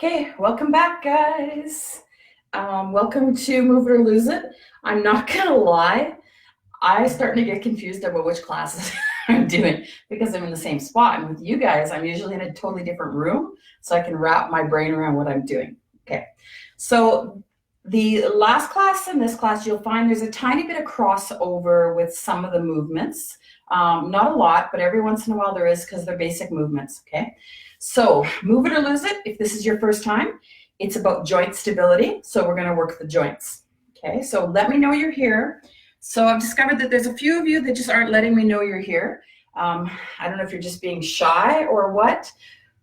Okay, welcome back, guys. Welcome to Move It or Lose It. I'm not gonna lie, I'm starting to get confused about which classes I'm doing because I'm in the same spot. And with you guys, I'm usually in a totally different room, so I can wrap my brain around what I'm doing. Okay, so the last class and this class, you'll find there's a tiny bit of crossover with some of the movements. Not a lot, but every once in a while there is because they're basic movements, okay? So Move It or Lose It, if this is your first time, it's about joint stability. So we're gonna work the joints, okay? So let me know you're here. So I've discovered that there's a few of you that just aren't letting me know you're here. I don't know if you're just being shy or what.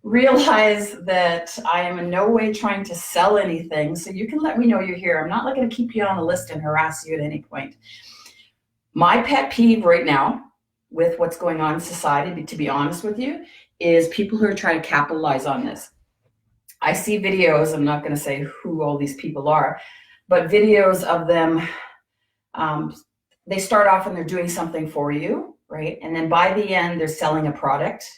Realize that I am in no way trying to sell anything, so you can let me know you're here. I'm not going to keep you on a list and harass you at any point. My pet peeve right now with what's going on in society, to be honest with you, is people who are trying to capitalize on this. I see videos, I'm not going to say who all these people are, but videos of them, they start off and they're doing something for you, right? And then by the end, they're selling a product.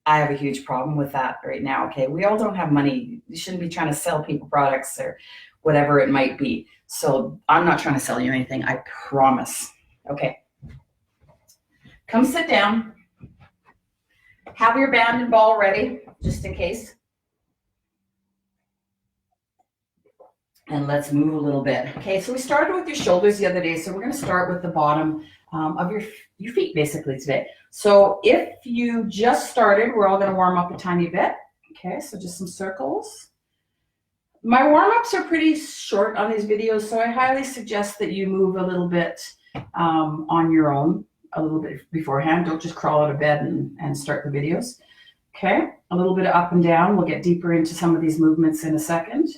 I have a huge problem with that right now, okay? We all don't have money. You shouldn't be trying to sell people products or whatever it might be. So I'm not trying to sell you anything, I promise. Okay. Come sit down. Have your band and ball ready, just in case. And let's move a little bit. Okay, so we started with your shoulders the other day, so we're going to start with the bottom of your feet basically today. So if you just started, we're all going to warm up a tiny bit. Okay, so just some circles. My warm-ups are pretty short on these videos, so I highly suggest that you move a little bit on your own, a little bit beforehand. Don't just crawl out of bed and start the videos. Okay, a little bit of up and down. We'll get deeper into some of these movements in a second.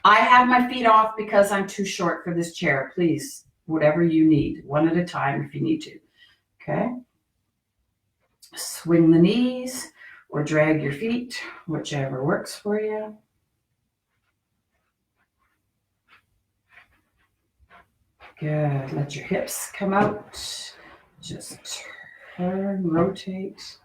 I have my feet off because I'm too short for this chair. Please, whatever you need, one at a time if you need to. Okay. Swing the knees or drag your feet, whichever works for you. Good. Let your hips come out. Just turn, rotate.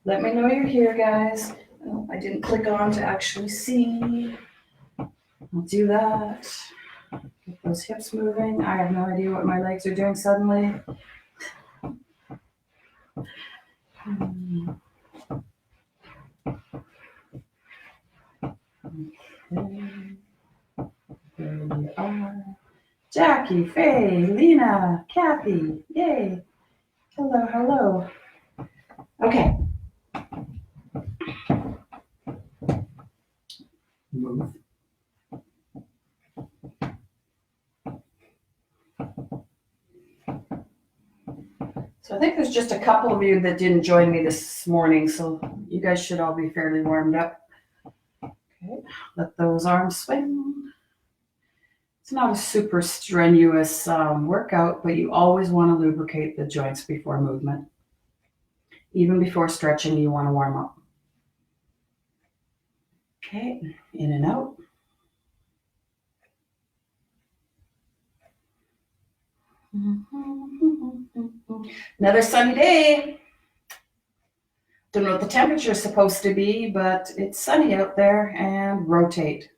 Let me know you're here, guys. Oh, I didn't click on to actually see. I'll do that. Get those hips moving. I have no idea what my legs are doing suddenly. Okay. There we are. Jackie, Faye, Lena, Kathy, yay. Hello, hello. Okay. Move. So I think there's just a couple of you that didn't join me this morning, so you guys should all be fairly warmed up. Okay, let those arms swing. It's not a super strenuous workout, but you always want to lubricate the joints before movement. Even before stretching, you want to warm up. Okay, in and out. Another sunny day. Don't know what the temperature is supposed to be, but it's sunny out there, and rotate.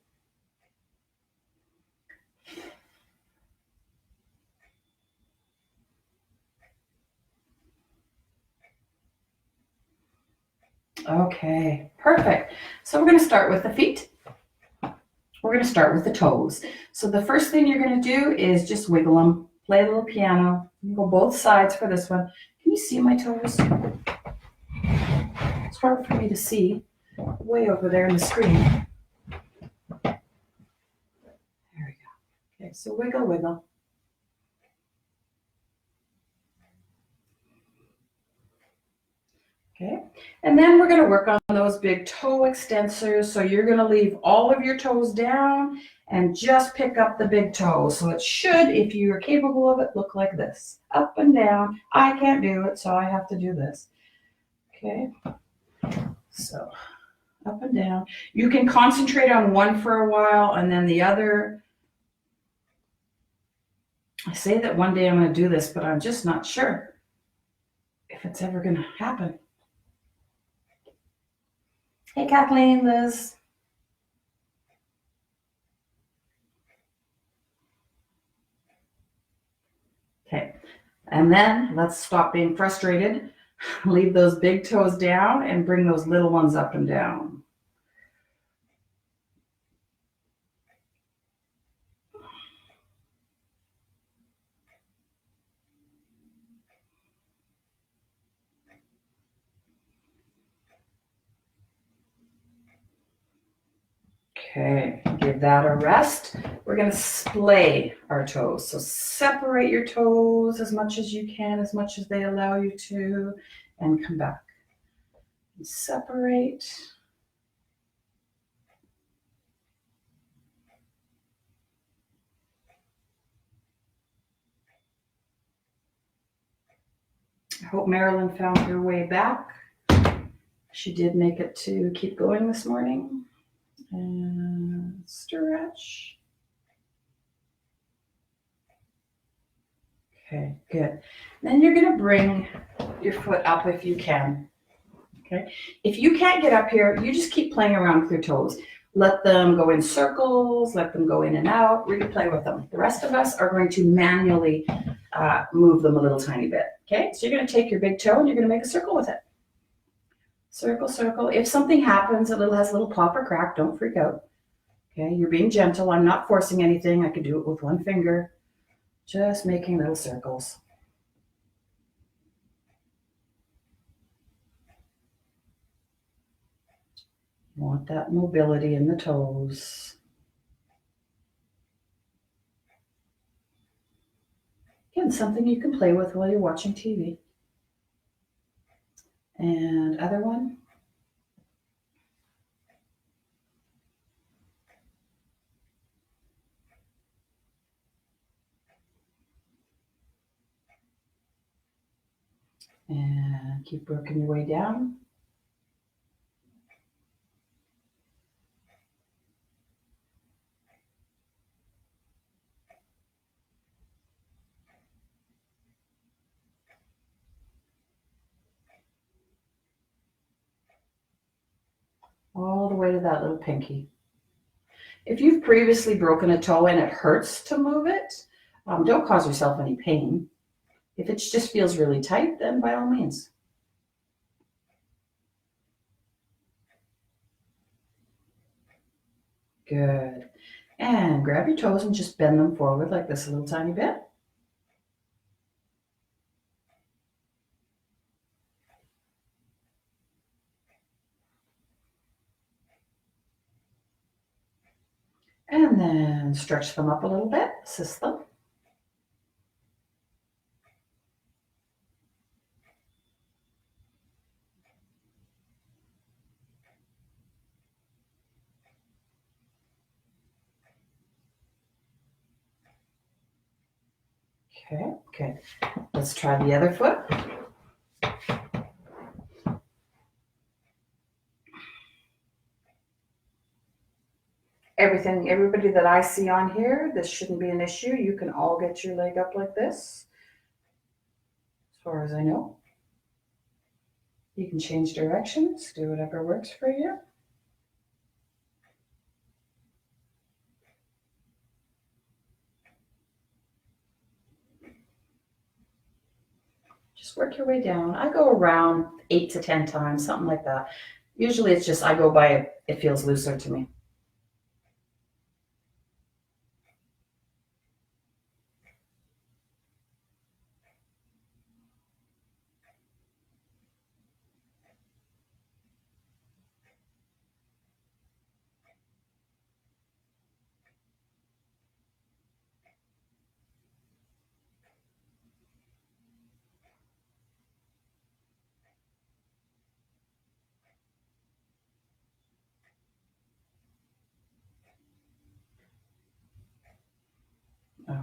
Okay, perfect. So we're going to start with the feet. We're going to start with the toes. So the first thing you're going to do is just wiggle them. Play a little piano. You go both sides for this one. Can you see my toes? It's hard for me to see way over there in the screen. There we go. Okay, so wiggle, wiggle. Okay, and then we're going to work on those big toe extensors. So you're going to leave all of your toes down and just pick up the big toe. So it should, if you're capable of it, look like this. Up and down. I can't do it, so I have to do this. Okay, so up and down. You can concentrate on one for a while and then the other. I say that one day I'm going to do this, but I'm just not sure if it's ever going to happen. Hey, Kathleen, Liz. Okay, and then let's stop being frustrated. Leave those big toes down and bring those little ones up and down. Okay, give that a rest. We're going to splay our toes. So separate your toes as much as you can, as much as they allow you to, and come back. Separate. I hope Marilyn found her way back. She did make it to keep going this morning. And stretch. Okay, good. Then you're going to bring your foot up if you can. Okay. If you can't get up here, you just keep playing around with your toes. Let them go in circles, let them go in and out, really play with them. The rest of us are going to manually move them a little tiny bit. Okay, so you're going to take your big toe and you're going to make a circle with it. Circle, circle. If something happens, has a little pop or crack, don't freak out. Okay, you're being gentle. I'm not forcing anything. I could do it with one finger. Just making little circles. You want that mobility in the toes. Again, something you can play with while you're watching TV. And other one. And keep working your way down. All the way to that little pinky. If you've previously broken a toe and it hurts to move it, don't cause yourself any pain. If it just feels really tight, then by all means. Good. And grab your toes and just bend them forward like this a little tiny bit. And then stretch them up a little bit, assist them. Okay, okay. Let's try the other foot. Everybody that I see on here, this shouldn't be an issue. You can all get your leg up like this, as far as I know. You can change directions, do whatever works for you. Just work your way down. I go around 8 to 10 times, something like that. Usually it's just I go by it, it feels looser to me.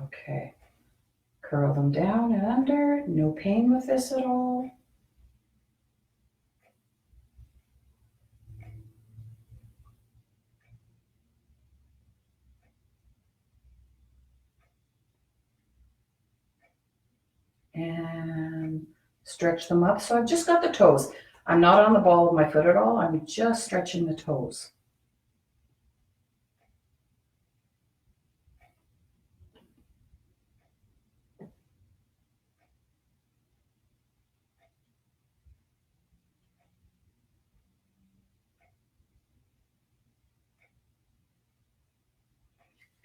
Okay. Curl them down and under. No pain with this at all. And stretch them up. So I've just got the toes. I'm not on the ball of my foot at all. I'm just stretching the toes.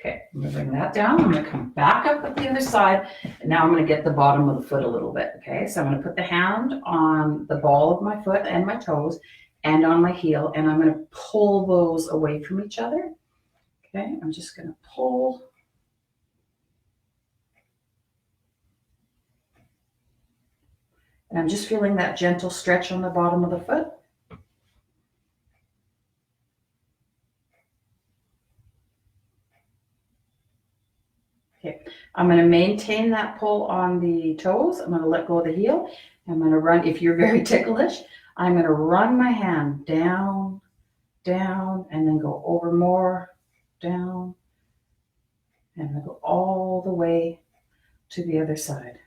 Okay, I'm gonna bring that down. I'm gonna come back up at the other side. And now I'm gonna get the bottom of the foot a little bit, okay? So I'm gonna put the hand on the ball of my foot and my toes and on my heel, and I'm gonna pull those away from each other. Okay, I'm just gonna pull. And I'm just feeling that gentle stretch on the bottom of the foot. Okay, I'm going to maintain that pull on the toes. I'm going to let go of the heel. I'm going to run, if you're very ticklish, I'm going to run my hand down, down, and then go over more, down, and then go all the way to the other side.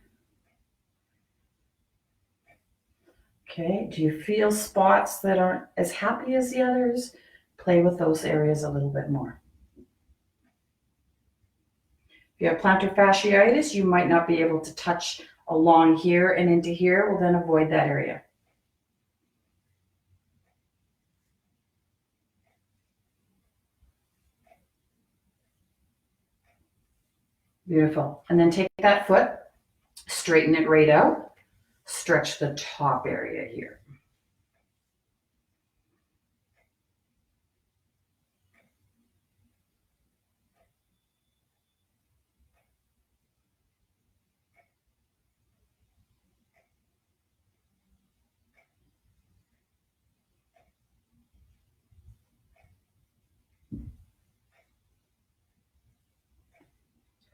Okay, do you feel spots that aren't as happy as the others? Play with those areas a little bit more. If you have plantar fasciitis, you might not be able to touch along here and into here. Well, then avoid that area. Beautiful. And then take that foot, straighten it right out, stretch the top area here.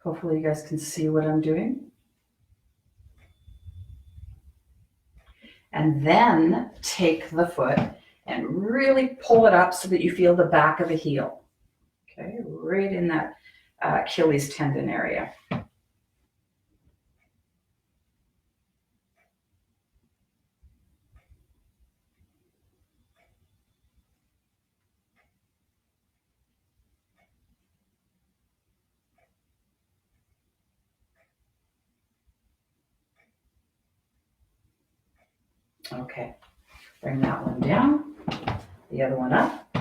Hopefully you guys can see what I'm doing. And then take the foot and really pull it up so that you feel the back of the heel. Okay, right in that Achilles tendon area. Okay, bring that one down, the other one up.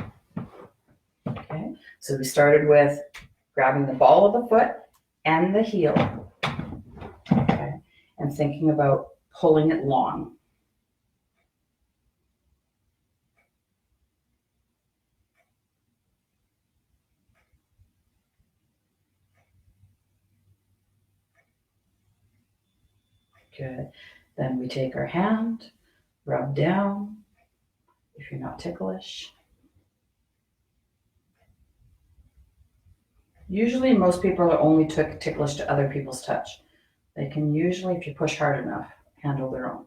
Okay, so we started with grabbing the ball of the foot and the heel, okay, and thinking about pulling it long. Good. Then we take our hand, rub down, if you're not ticklish. Usually most people are only ticklish to other people's touch. They can usually, if you push hard enough, handle their own.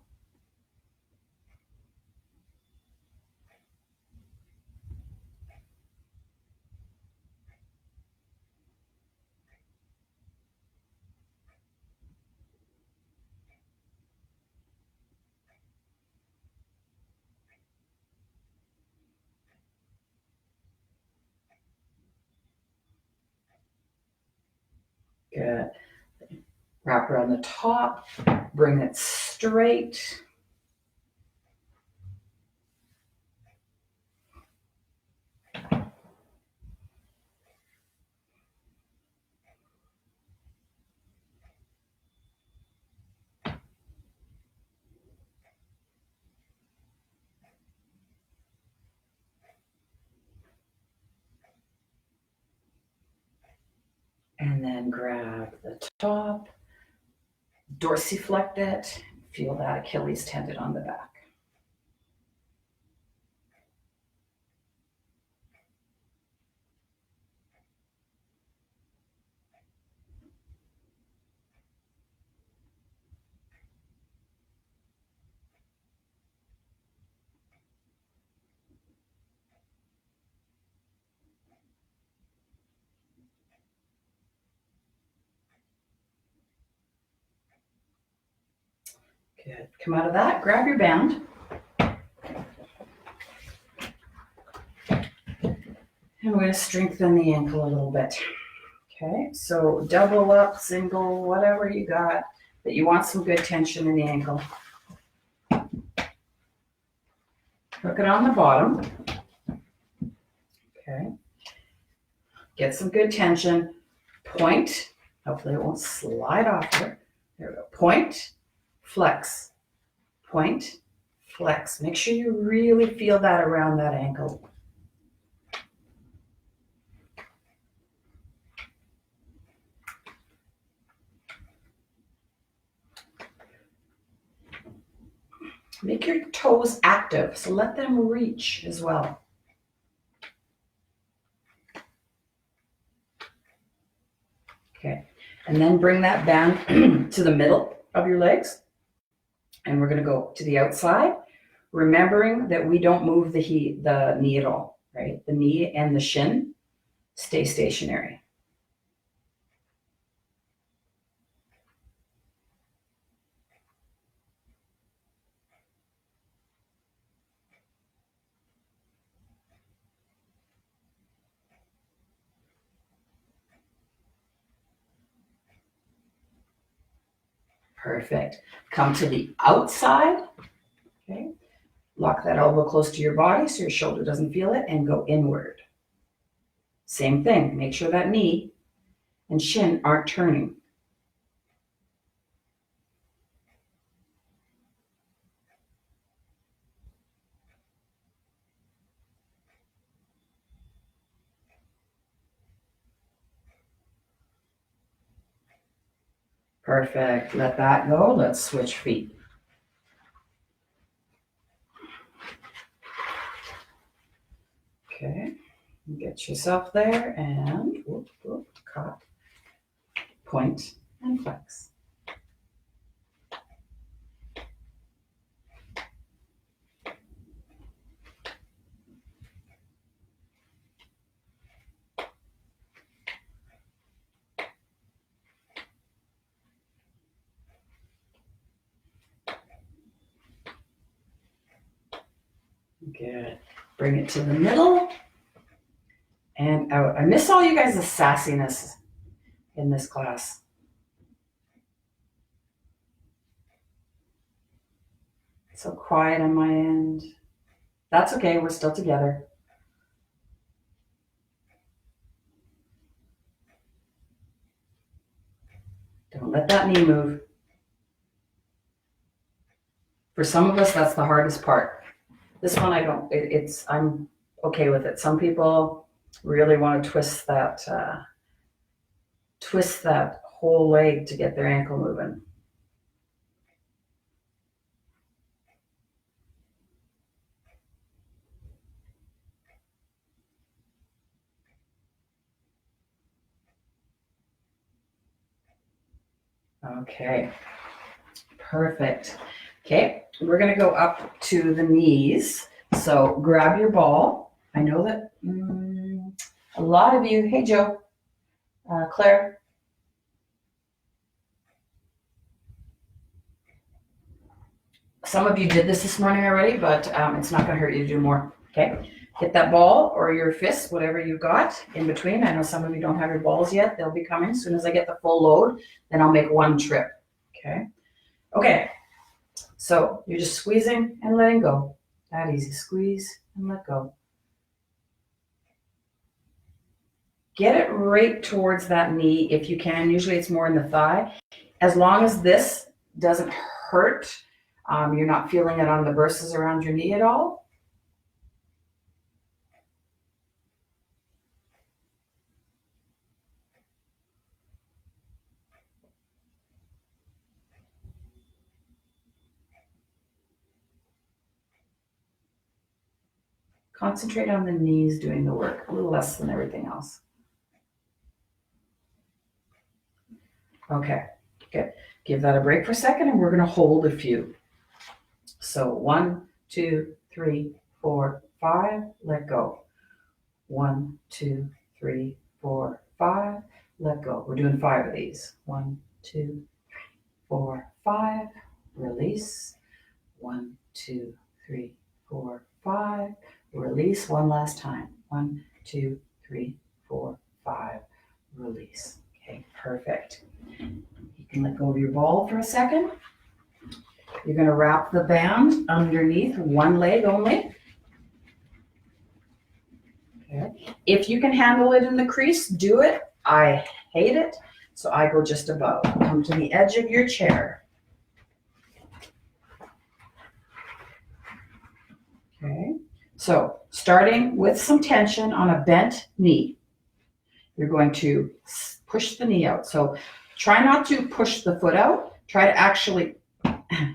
Good. Wrap around the top, bring it straight. And then grab the top, dorsiflect it, feel that Achilles tendon on the back. Good. Come out of that, grab your band. And we're going to strengthen the ankle a little bit. Okay, so double up, single, whatever you got, but you want some good tension in the ankle. Hook it on the bottom. Okay. Get some good tension. Point. Hopefully it won't slide off here. There we go. Point, flex. Point, flex. Make sure you really feel that around that ankle. Make your toes active, so let them reach as well. Okay, and then bring that band to the middle of your legs. And we're going to go to the outside, remembering that we don't move the knee at all, right? The knee and the shin stay stationary. Perfect. Come to the outside. Okay. Lock that elbow close to your body so your shoulder doesn't feel it, and go inward. Same thing. Make sure that knee and shin aren't turning. Perfect. Let that go. Let's switch feet. Okay. Get yourself there and whoop, whoop, caught. Point and flex. Good. Bring it to the middle and out. I miss all you guys' sassiness in this class. So quiet on my end. That's okay. We're still together. Don't let that knee move. For some of us, that's the hardest part. This one, I'm okay with it. Some people really want to twist that whole leg to get their ankle moving. Okay, perfect. Okay, we're gonna go up to the knees. So grab your ball. I know that a lot of you, hey Joe, Claire. Some of you did this morning already, but it's not gonna hurt you to do more, okay? Hit that ball or your fist, whatever you got in between. I know some of you don't have your balls yet. They'll be coming. As soon as I get the full load, then I'll make one trip, okay? Okay, so you're just squeezing and letting go. That easy. Squeeze and let go. Get it right towards that knee if you can. Usually it's more in the thigh. As long as this doesn't hurt, you're not feeling it on the bursts around your knee at all. Concentrate on the knees doing the work, a little less than everything else. Okay, good. Give that a break for a second and we're gonna hold a few. So 1, 2, 3, 4, 5, let go. 1, 2, 3, 4, 5, let go. We're doing 5 of these. 1, 2, 3, 4, 5, release. 1, 2, 3, 4, 5, release. One last time. 1, 2, 3, 4, 5, release. Okay, perfect. You can let go of your ball for a second. You're going to wrap the band underneath one leg only. Okay. If you can handle it in the crease, do it. I hate it, so I go just above. Come to the edge of your chair. Okay, so starting with some tension on a bent knee, you're going to push the knee out. So try not to push the foot out. Try to actually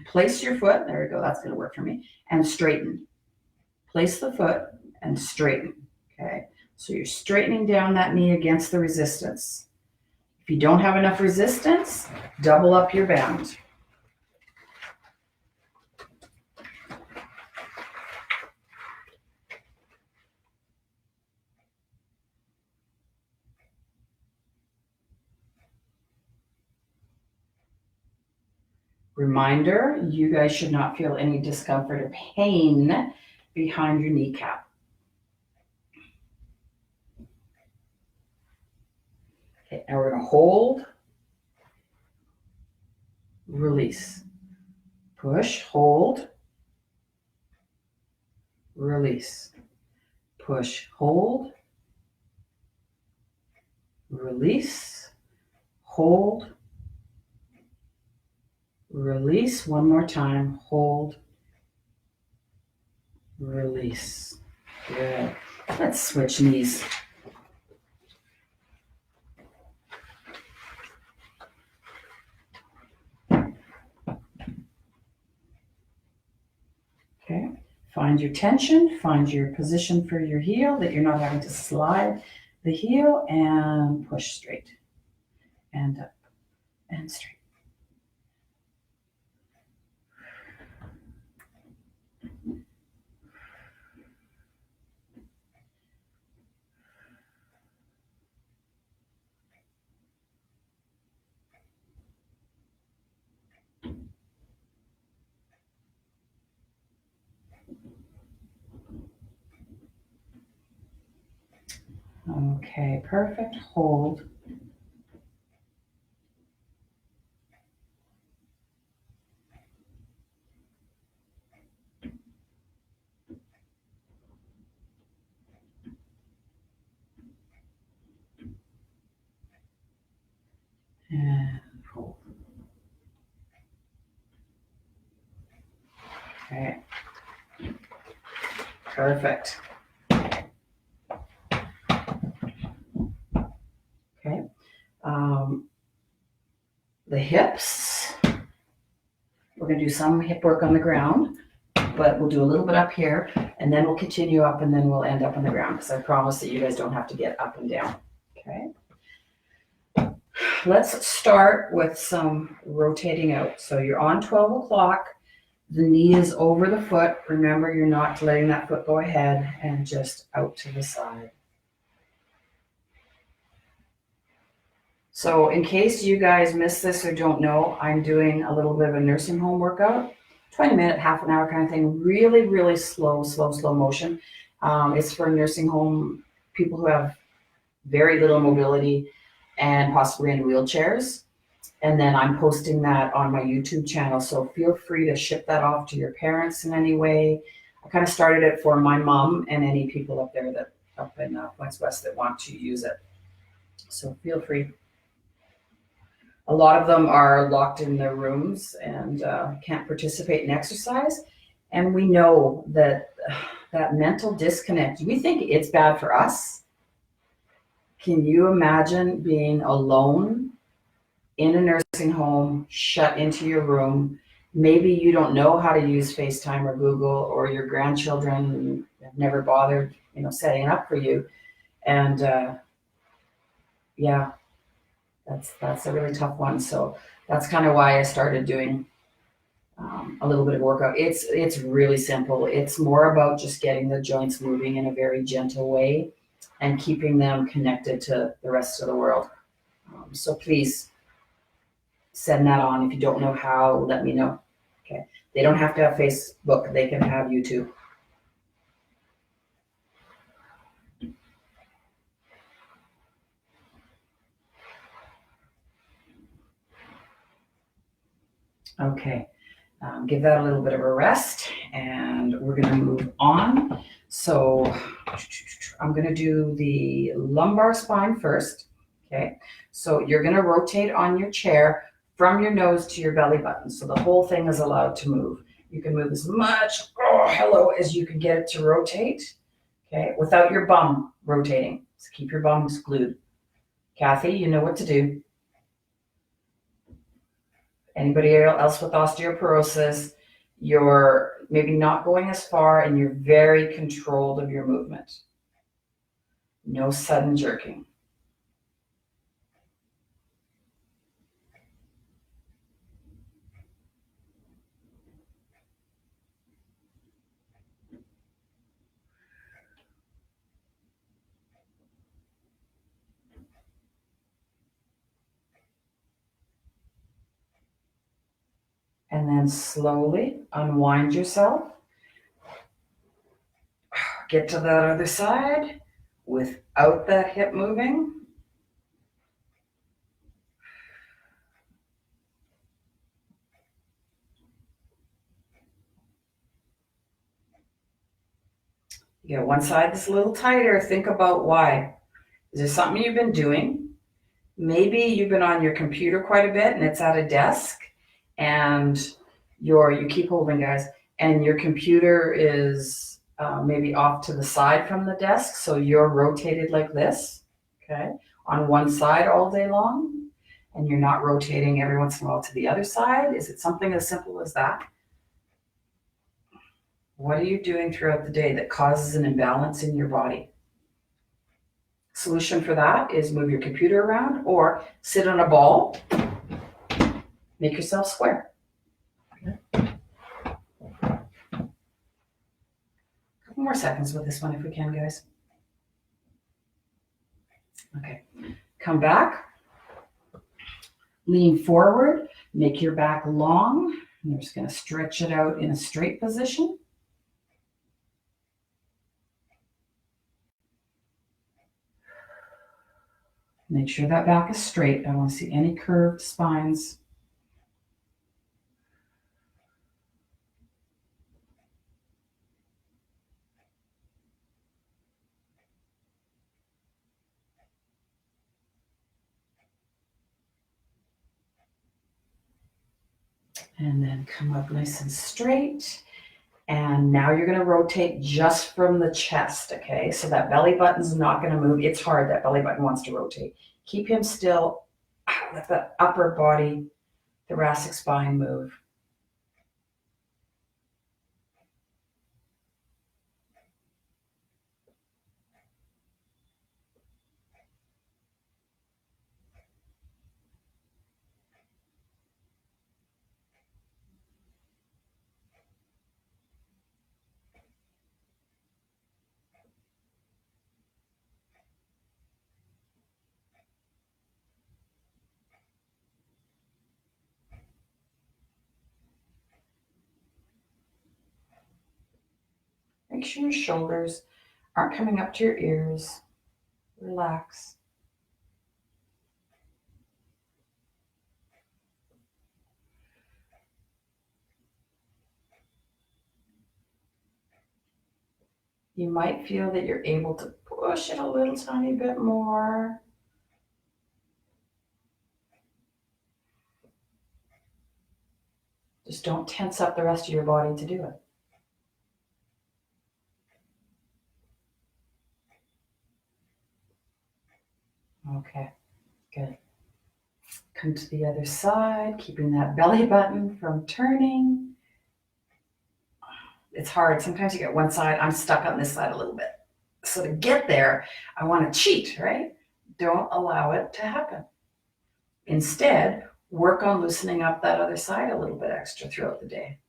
place your foot, there we go, that's going to work for me, and straighten. Place the foot and straighten. Okay, so you're straightening down that knee against the resistance. If you don't have enough resistance, double up your band. Reminder, you guys should not feel any discomfort or pain behind your kneecap. Okay, now we're going to hold, release, push, hold, release, push, hold, release, hold, release. One more time, hold, release. Good. Let's switch knees. Okay, find your tension, find your position for your heel that you're not having to slide the heel, and push straight and up and straight. Okay, perfect. Hold. And hold. Okay. Perfect. Okay. The hips. We're going to do some hip work on the ground, but we'll do a little bit up here, and then we'll continue up, and then we'll end up on the ground, because I promise that you guys don't have to get up and down. Okay. Let's start with some rotating out. So you're on 12 o'clock. The knee is over the foot. Remember, you're not letting that foot go ahead, and just out to the side. So in case you guys missed this or don't know, I'm doing a little bit of a nursing home workout, 20-minute, half an hour kind of thing, really, really slow motion. It's for nursing home people who have very little mobility and possibly in wheelchairs. And then I'm posting that on my YouTube channel. So feel free to ship that off to your parents in any way. I kind of started it for my mom and any people up there that up in Points West that want to use it. So feel free. A lot of them are locked in their rooms and can't participate in exercise. And we know that that mental disconnect, we think it's bad for us. Can you imagine being alone in a nursing home, shut into your room? Maybe you don't know how to use FaceTime or Google, or your grandchildren have never bothered, setting it up for you. And yeah, that's a really tough one. So that's kind of why I started doing a little bit of workout. It's really simple. It's more about just getting the joints moving in a very gentle way and keeping them connected to the rest of the world. So please send that on. If you don't know how, let me know. Okay. They don't have to have Facebook. They can have YouTube. Okay, give that a little bit of a rest and we're gonna move on. So I'm gonna do the lumbar spine first, okay? So you're gonna rotate on your chair from your nose to your belly button. So the whole thing is allowed to move. You can move as much, as you can get it to rotate, okay? Without your bum rotating. So keep your bums glued. Kathy, you know what to do. Anybody else with osteoporosis, you're maybe not going as far and you're very controlled of your movement. No sudden jerking. And then slowly unwind yourself. Get to that other side without that hip moving. You get one side that's a little tighter. Think about why. Is there something you've been doing? Maybe you've been on your computer quite a bit and it's at a desk and you keep holding, guys, and your computer is maybe off to the side from the desk. So you're rotated like this, okay, on one side all day long, and you're not rotating every once in a while to the other side. Is it something as simple as that? What are you doing throughout the day that causes an imbalance in your body? Solution for that is move your computer around or sit on a ball, make yourself square. Okay. Couple more seconds with this one if we can, guys. Okay, come back, lean forward, make your back long. You're just going to stretch it out in a straight position. Make sure that back is straight. I don't want to see any curved spines. And then come up nice and straight. And now you're going to rotate just from the chest, okay? So that belly button's not going to move. It's hard. That belly button wants to rotate. Keep him still. Let the upper body, thoracic spine move. Make sure your shoulders aren't coming up to your ears. Relax. You might feel that you're able to push it a little tiny bit more. Just don't tense up the rest of your body to do it. Okay, good. Come to the other side, keeping that belly button from turning. It's hard. Sometimes you get one side. I'm stuck on this side a little bit. So to get there, I want to cheat, right? Don't allow it to happen. Instead, work on loosening up that other side a little bit extra throughout the day.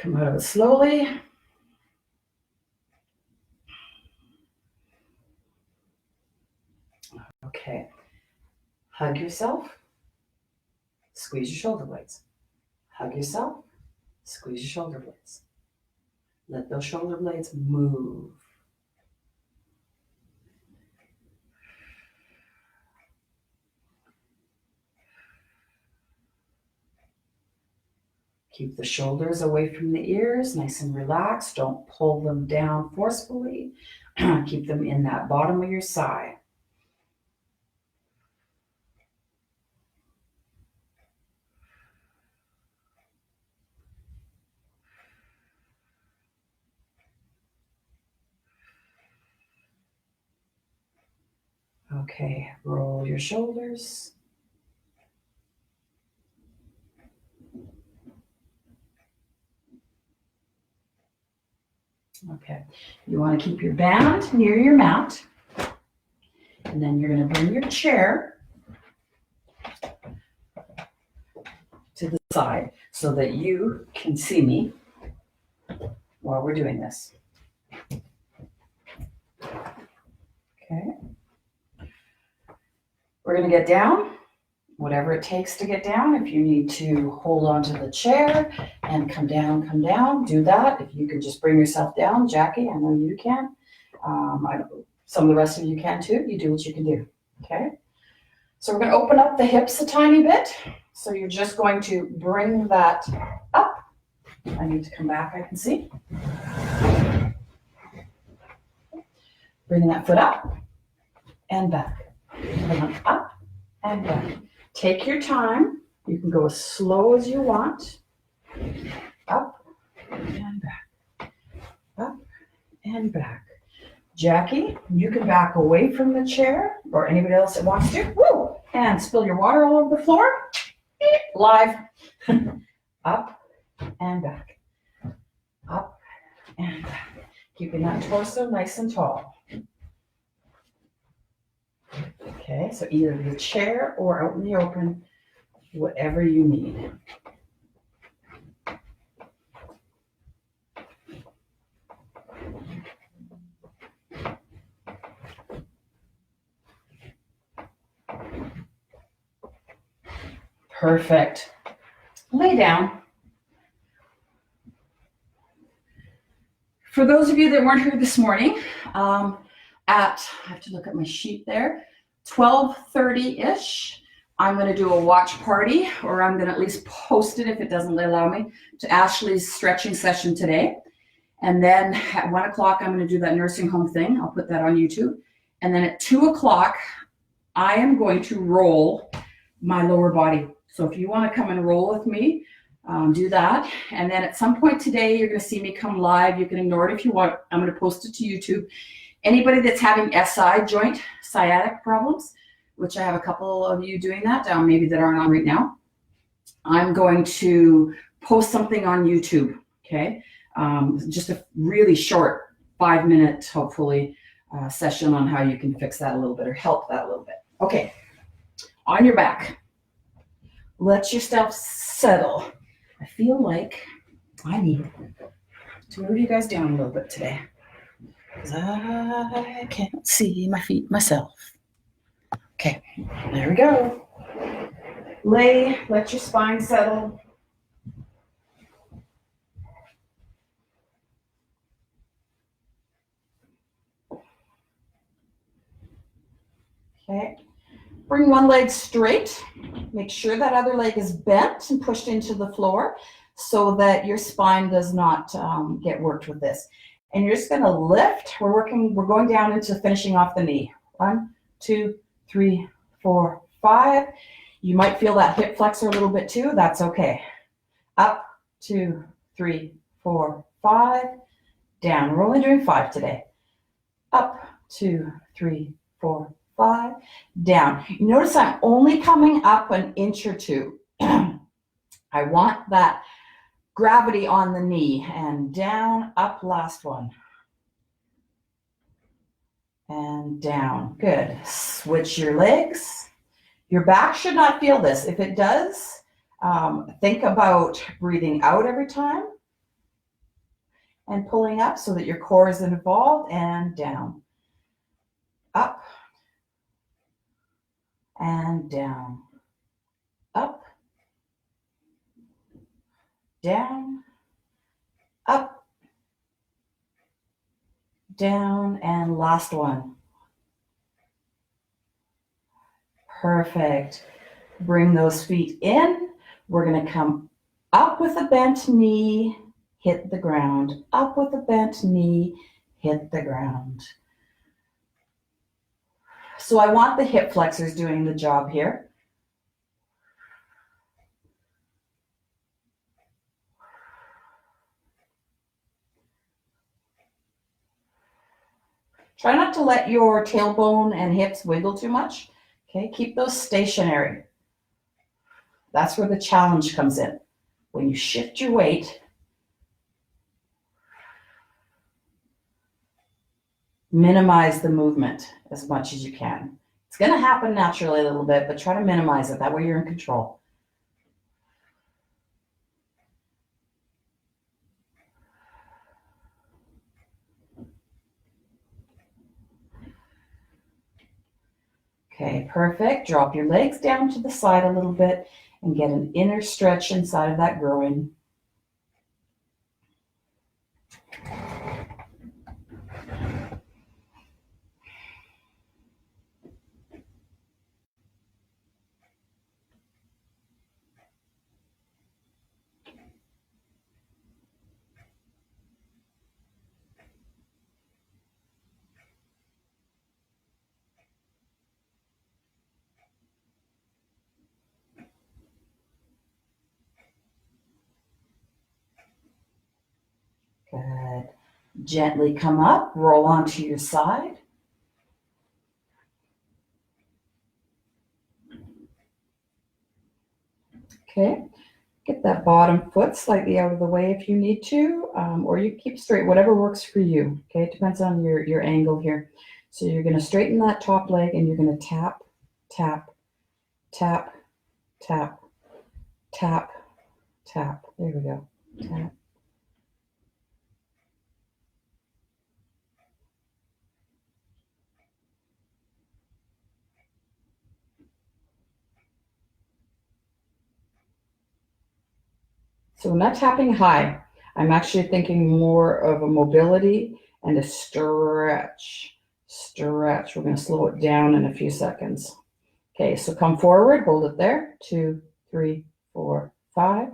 Come out of it slowly. Okay. Hug yourself. Squeeze your shoulder blades. Hug yourself. Squeeze your shoulder blades. Let those shoulder blades move. Keep the shoulders away from the ears, nice and relaxed. Don't pull them down forcefully. Keep them in that bottom of your sigh. Okay, roll your shoulders. Okay, you want to keep your band near your mat. And then you're going to bring your chair to the side so that you can see me while we're doing this. Okay. We're going to get down, whatever it takes to get down. If you need to hold on to the chair and come down, do that. If you can just bring yourself down, Jackie, I know you can. Some of the rest of you can too. You do what you can do, okay? So we're going to open up the hips a tiny bit. So you're just going to bring that up. I need to come back, I can see. Bringing that foot up and back. Up and back. Take your time. You can go as slow as you want. Up and back. Up and back. Jackie, you can back away from the chair, or anybody else that wants to. Woo! And spill your water all over the floor. Live. Up and back. Up and back. Keeping that torso nice and tall. Okay, so either the chair or out in the open, whatever you need. Perfect. Lay down. For those of you that weren't here this morning, I have to look at my sheet there, 12:30-ish, I'm going to do a watch party, or I'm going to at least post it if it doesn't allow me, to Ashley's stretching session today. And then at 1 o'clock, I'm going to do that nursing home thing. I'll put that on YouTube. And then at 2 o'clock, I am going to roll my lower body. So if you want to come and roll with me, do that. And then at some point today, you're going to see me come live. You can ignore it if you want. I'm going to post it to YouTube. Anybody that's having SI, joint sciatic problems, which I have a couple of you doing that, maybe that aren't on right now, I'm going to post something on YouTube, okay? Just a really short 5-minute, hopefully, session on how you can fix that a little bit or help that a little bit. Okay, on your back. Let yourself settle. I feel like I need to move you guys down a little bit today, because I can't see my feet myself. Okay, there we go. Lay, let your spine settle. Okay, bring one leg straight. Make sure that other leg is bent and pushed into the floor so that your spine does not get worked with this. And you're just going to lift. We're going down into finishing off the knee. 1, 2, 3, 4, 5. You might feel that hip flexor a little bit too. That's okay. Up, 2, 3, 4, 5. Down. We're only doing 5 today. Up, 2, 3, 4, 5. Down. You notice I'm only coming up an inch or 2. I want that gravity on the knee, and down, up, last one. And down. Good. Switch your legs. Your back should not feel this. If it does, think about breathing out every time and pulling up so that your core is involved, and down. Up and down. Up, down, up, down, and last one. Perfect. Bring those feet in. We're going to come up with a bent knee, hit the ground. Up with a bent knee, hit the ground. So I want the hip flexors doing the job here. Try not to let your tailbone and hips wiggle too much. Okay, keep those stationary. That's where the challenge comes in. When you shift your weight, minimize the movement as much as you can. It's going to happen naturally a little bit, but try to minimize it. That way you're in control. Okay, perfect. Drop your legs down to the side a little bit and get an inner stretch inside of that groin. Good. Gently come up, roll onto your side. Okay, get that bottom foot slightly out of the way if you need to, or you keep straight, whatever works for you. Okay, it depends on your angle here. So you're going to straighten that top leg and you're going to tap, tap, tap, tap, tap, tap. There we go. Tap. So I'm not tapping high. I'm actually thinking more of a mobility and a stretch. Stretch. We're going to slow it down in a few seconds. Okay, so come forward, hold it there. 2, 3, 4, 5.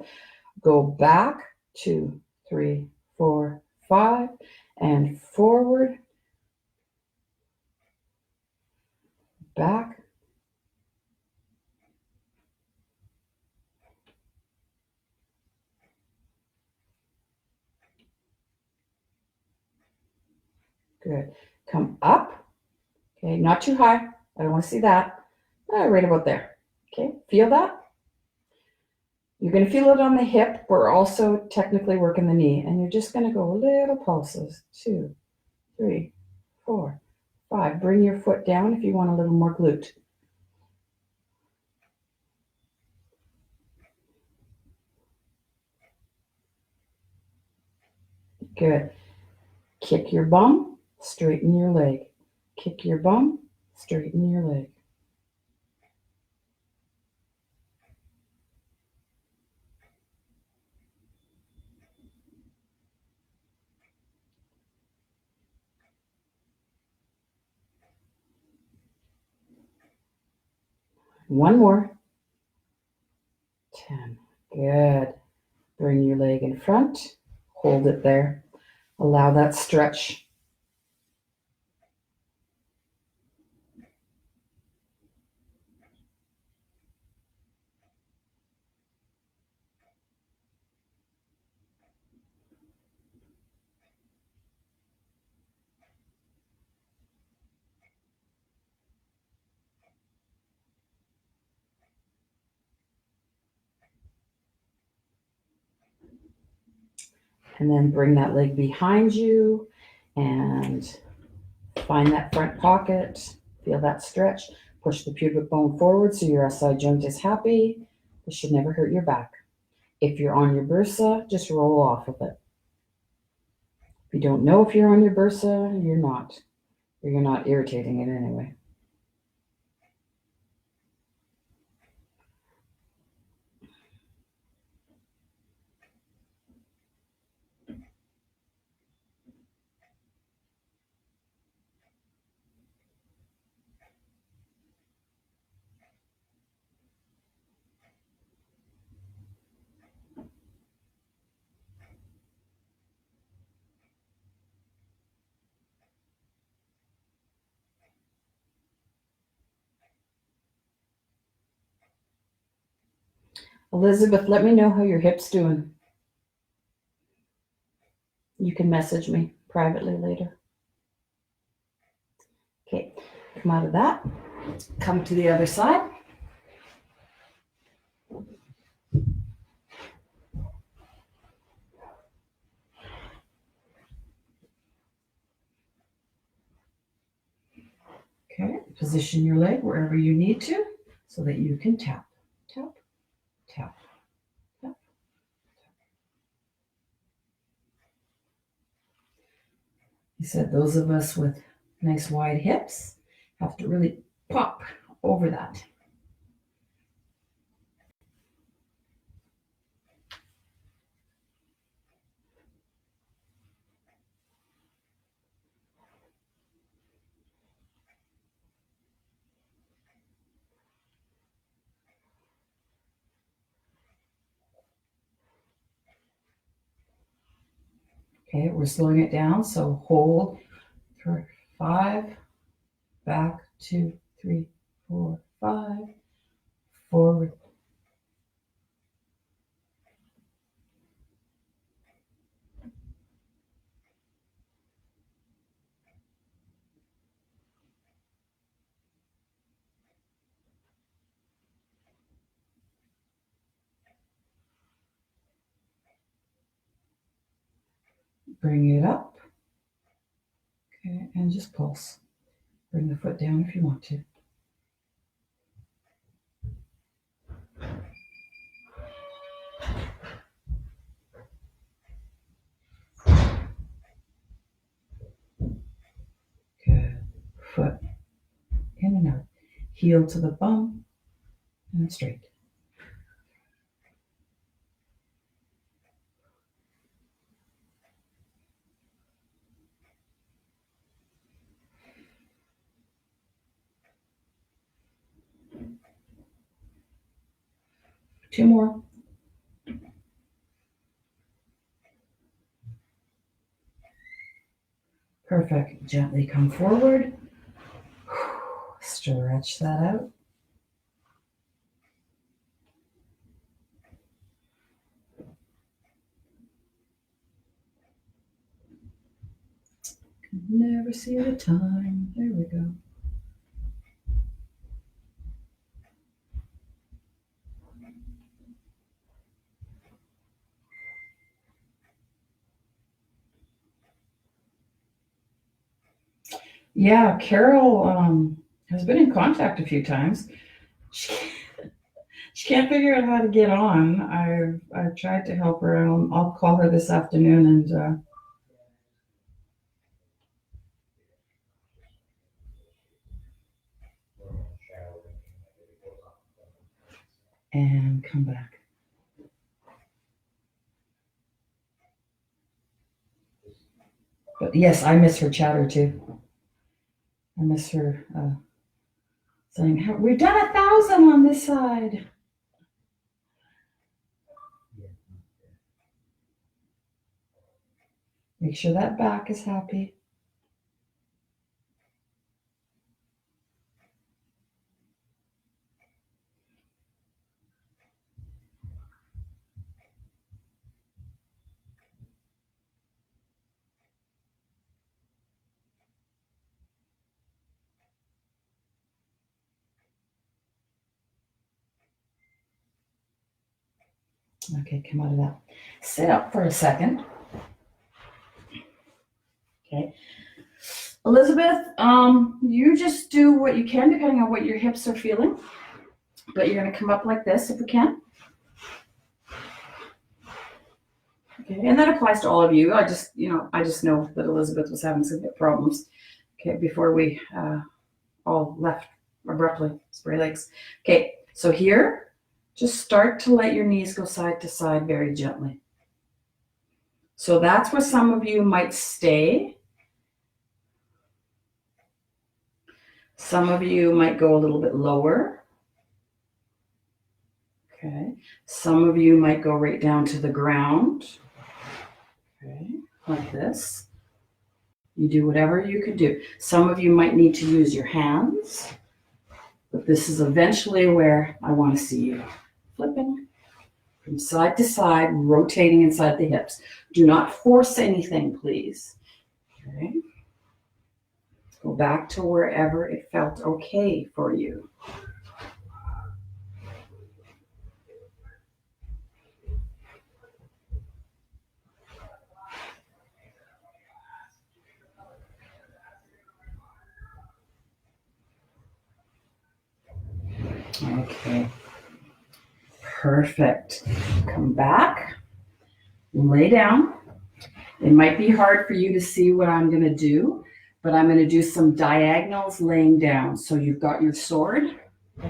Go back. 2, 3, 4, 5. And forward. Back. Good. Come up. Okay, not too high. I don't want to see that. Right about there. Okay, feel that? You're going to feel it on the hip. We're also technically working the knee. And you're just going to go little pulses. 2, 3, 4, 5. Bring your foot down if you want a little more glute. Good. Kick your bum, straighten your leg. Kick your bum, straighten your leg. One more. 10. Good. Bring your leg in front. Hold it there. Allow that stretch. And then bring that leg behind you and find that front pocket. Feel that stretch. Push the pubic bone forward so your SI joint is happy. This should never hurt your back. If you're on your bursa, just roll off of it. If you don't know if you're on your bursa, you're not. Or you're not irritating it anyway. Elizabeth, let me know how your hip's doing. You can message me privately later. Okay, come out of that. Come to the other side. Okay, position your leg wherever you need to so that you can tap, tap, tap, tap. He said those of us with nice wide hips have to really pop over that. Okay, we're slowing it down, so hold for 5, back 2, 3, 4, 5, forward. Bring it up. Okay, and just pulse. Bring the foot down if you want to. Good. Foot in and out. Heel to the bum and straight. Two more. Perfect. Gently come forward. Stretch that out. Never see the time. There we go. Yeah, Carol has been in contact a few times. She can't figure out how to get on. I've tried to help her. I'll call her this afternoon and come back. But yes, I miss her chatter too. I miss her saying, "We've done 1,000 on this side." Make sure that back is happy. Okay, come out of that. Sit up for a second. Okay. Elizabeth, you just do what you can depending on what your hips are feeling. But you're going to come up like this if we can. Okay, and that applies to all of you. I just know that Elizabeth was having some hip problems. Okay, before we all left abruptly, Spray Lakes. Okay, so here, just start to let your knees go side to side very gently. So that's where some of you might stay. Some of you might go a little bit lower. Okay, some of you might go right down to the ground. Okay, like this. You do whatever you can do. Some of you might need to use your hands, but this is eventually where I want to see you flipping from side to side, rotating inside the hips. Do not force anything, please. Okay. Go back to wherever it felt okay for you. Okay. Perfect. Come back. Lay down. It might be hard for you to see what I'm going to do, but I'm going to do some diagonals laying down. So you've got your sword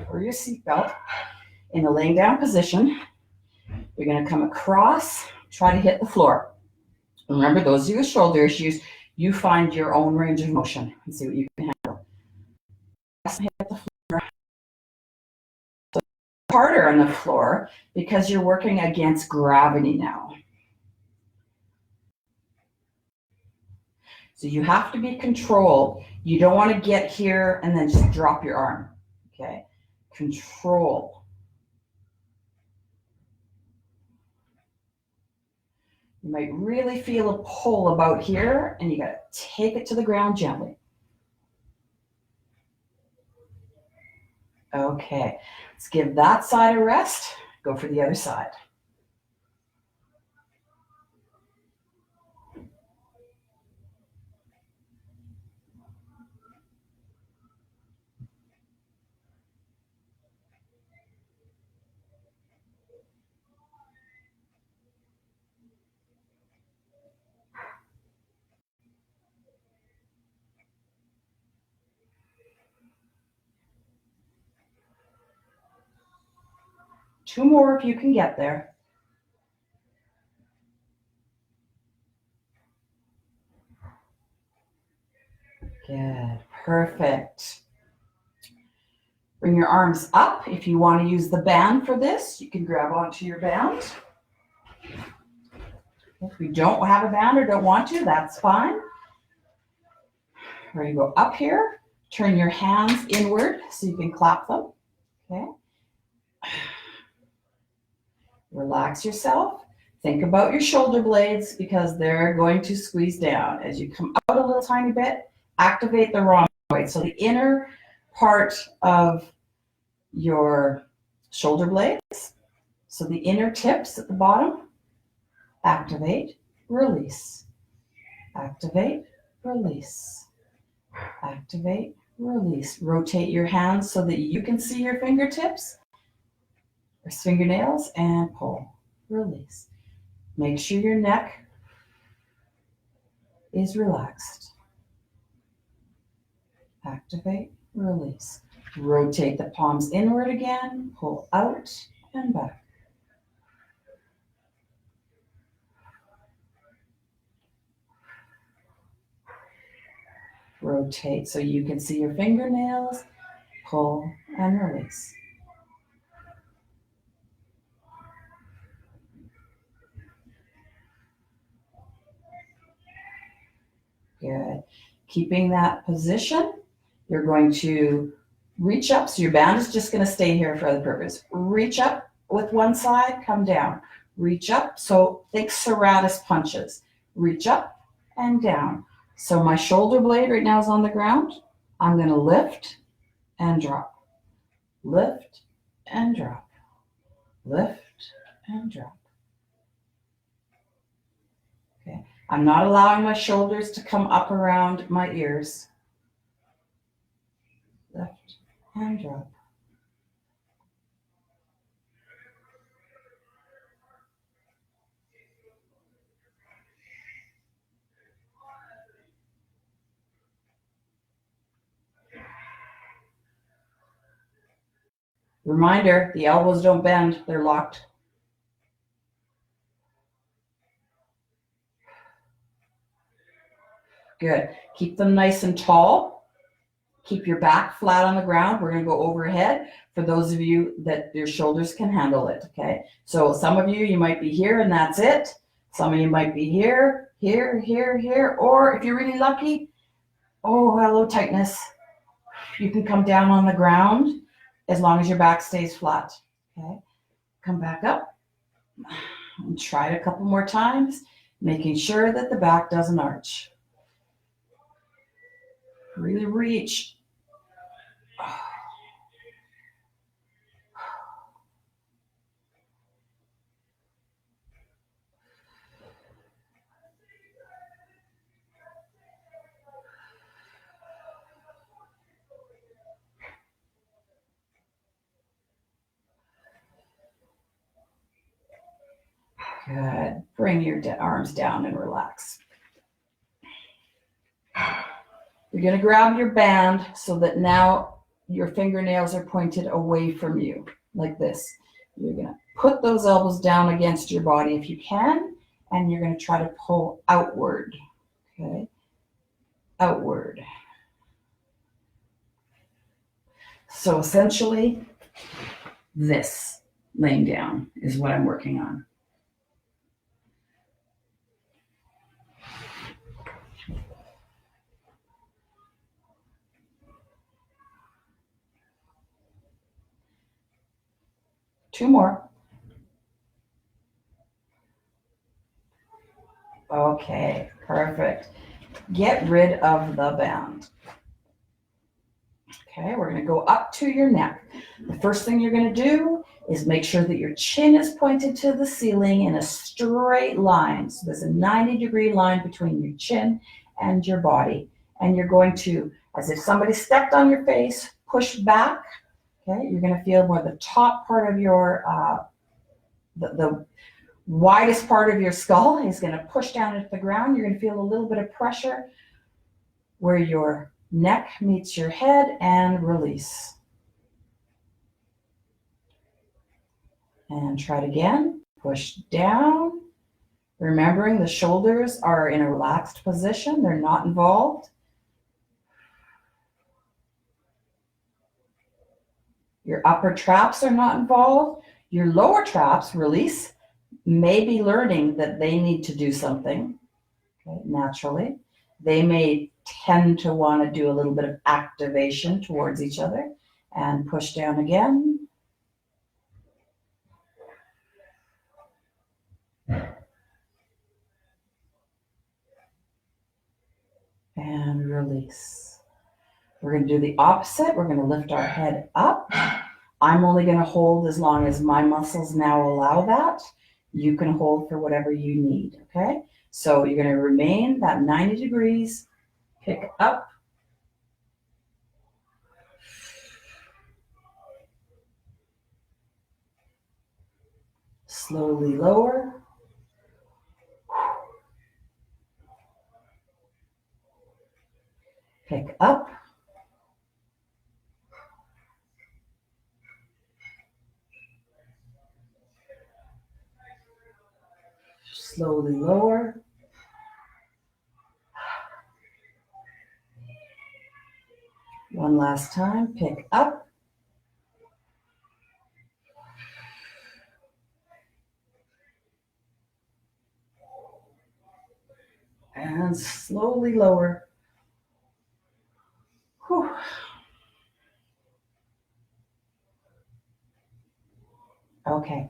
or your seatbelt in a laying down position. You're going to come across, try to hit the floor. Remember, those are your shoulder issues. You find your own range of motion and see what you can handle. Hit the floor. So harder on the floor because you're working against gravity now. So you have to be controlled. You don't want to get here and then just drop your arm. Okay? Control. You might really feel a pull about here, and you got to take it to the ground gently. Okay, let's give that side a rest. Go for the other side. Two more if you can get there. Good, perfect. Bring your arms up. If you want to use the band for this, you can grab onto your band. If we don't have a band or don't want to, that's fine. Or you go up here, turn your hands inward so you can clap them. Okay. Relax yourself. Think about your shoulder blades because they're going to squeeze down. As you come out a little tiny bit, activate the rhomboid. So the inner part of your shoulder blades, so the inner tips at the bottom, activate, release. Activate, release. Activate, release. Rotate your hands so that you can see your fingertips or fingernails and pull, release. Make sure your neck is relaxed. Activate, release. Rotate the palms inward again, pull out and back. Rotate so you can see your fingernails, pull and release. Good. Keeping that position, you're going to reach up. So your band is just going to stay here for the purpose. Reach up with one side, come down. Reach up. So think serratus punches. Reach up and down. So my shoulder blade right now is on the ground. I'm going to lift and drop. Lift and drop. Lift and drop. Okay. I'm not allowing my shoulders to come up around my ears. Lift and drop. Reminder, the elbows don't bend, they're locked. Good. Keep them nice and tall. Keep your back flat on the ground. We're going to go overhead for those of you that your shoulders can handle it, okay? So some of you might be here and that's it. Some of you might be here, here, here, here, or if you're really lucky, oh, hello, tightness. You can come down on the ground as long as your back stays flat, okay? Come back up and try it a couple more times, making sure that the back doesn't arch. Really reach. Good. Bring your arms down and relax. You're going to grab your band so that now your fingernails are pointed away from you, like this. You're going to put those elbows down against your body if you can, and you're going to try to pull outward, okay? Outward. So essentially, this laying down is what I'm working on. Two more. Okay, perfect. Get rid of the band. Okay, we're going to go up to your neck. The first thing you're going to do is make sure that your chin is pointed to the ceiling in a straight line. So there's a 90-degree line between your chin and your body. And you're going to, as if somebody stepped on your face, push back. Okay, you're going to feel more the top part of your, the widest part of your skull is going to push down into the ground. You're going to feel a little bit of pressure where your neck meets your head and release. And try it again. Push down. Remembering the shoulders are in a relaxed position. They're not involved. Your upper traps are not involved. Your lower traps, release, may be learning that they need to do something, okay, naturally. They may tend to want to do a little bit of activation towards each other and push down again. And release. We're going to do the opposite. We're going to lift our head up. I'm only going to hold as long as my muscles now allow that. You can hold for whatever you need, okay? So you're going to remain that 90 degrees, pick up. Slowly lower. Pick up. Slowly lower. One last time, pick up. And slowly lower. Whew. Okay,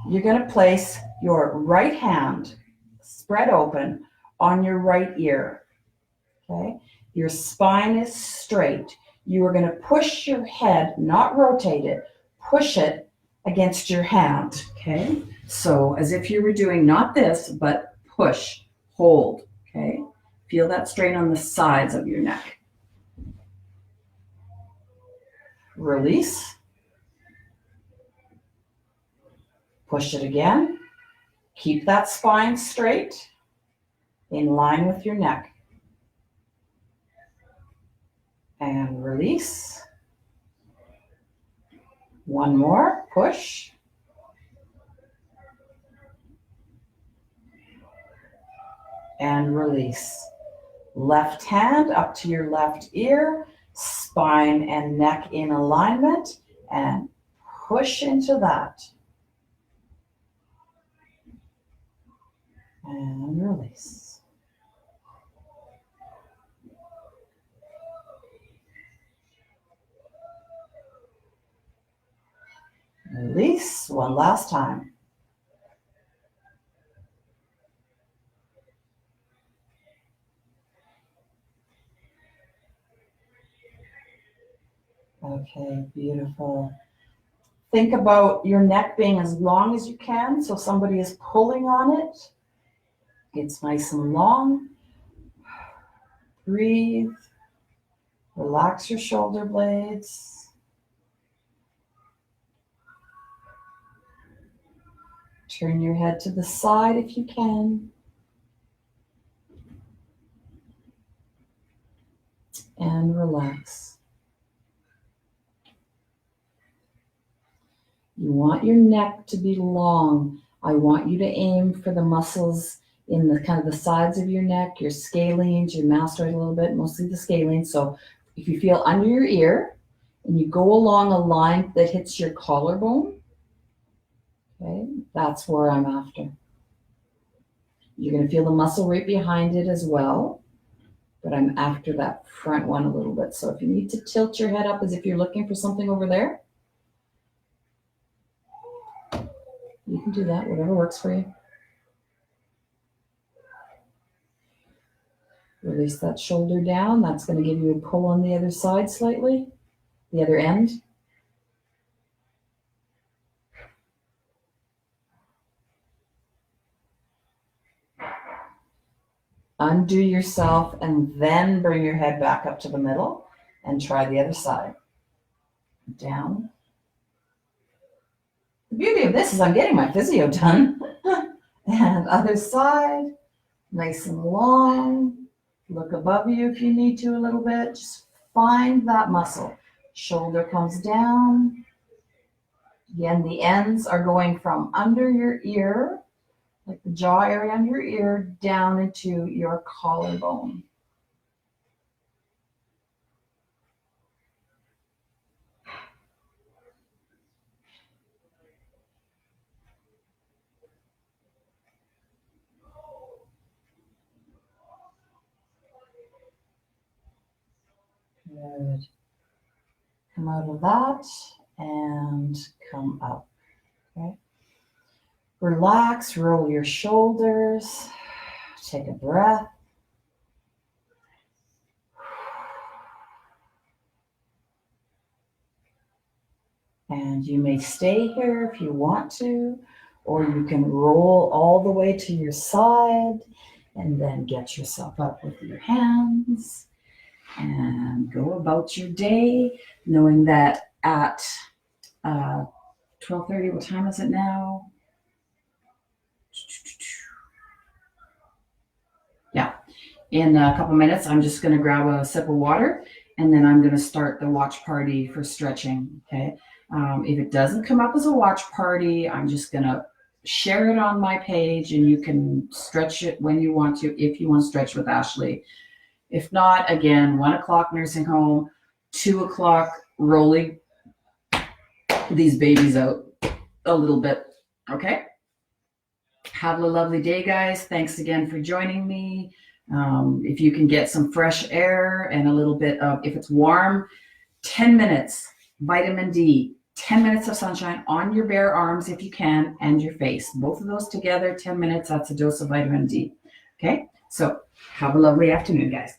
you're going to place your right hand spread open on your right ear. Okay, your spine is straight. You are going to push your head, not rotate it, push it against your hand. Okay, so as if you were doing not this, but push, hold. Okay, feel that strain on the sides of your neck. Release. Push it again. Keep that spine straight, in line with your neck. And release. One more, push. And release. Left hand up to your left ear, spine and neck in alignment, and push into that. And release. Release one last time. Okay, beautiful. Think about your neck being as long as you can, so somebody is pulling on it. It's nice and long. Breathe. Relax your shoulder blades. Turn your head to the side if you can. And relax. You want your neck to be long. I want you to aim for the muscles in the kind of the sides of your neck, your scalenes, your mastoid a little bit, mostly the scalenes. So if you feel under your ear and you go along a line that hits your collarbone, okay, that's where I'm after. You're going to feel the muscle right behind it as well, but I'm after that front one a little bit. So if you need to tilt your head up as if you're looking for something over there, you can do that, whatever works for you. Release that shoulder down. That's going to give you a pull on the other side slightly, the other end. Undo yourself and then bring your head back up to the middle and try the other side. Down. The beauty of this is I'm getting my physio done. And other side, nice and long. Look above you if you need to a little bit. Just find that muscle. Shoulder comes down. Again, the ends are going from under your ear, like the jaw area under your ear, down into your collarbone. Good. Come out of that and come up. Okay. Relax, roll your shoulders, take a breath. And you may stay here if you want to, or you can roll all the way to your side and then get yourself up with your hands and go about your day, knowing that at 12:30, what time is it now? Yeah, in a couple minutes, I'm just going to grab a sip of water and then I'm going to start the watch party for stretching, okay? If it doesn't come up as a watch party, I'm just going to share it on my page and you can stretch it when you want to, if you want to stretch with Ashley. If not, again, 1 o'clock nursing home, 2 o'clock rolling these babies out a little bit, okay? Have a lovely day, guys. Thanks again for joining me. If you can get some fresh air and a little bit of, if it's warm, 10 minutes, vitamin D, 10 minutes of sunshine on your bare arms if you can, and your face. Both of those together, 10 minutes, that's a dose of vitamin D. Okay? So have a lovely afternoon, guys.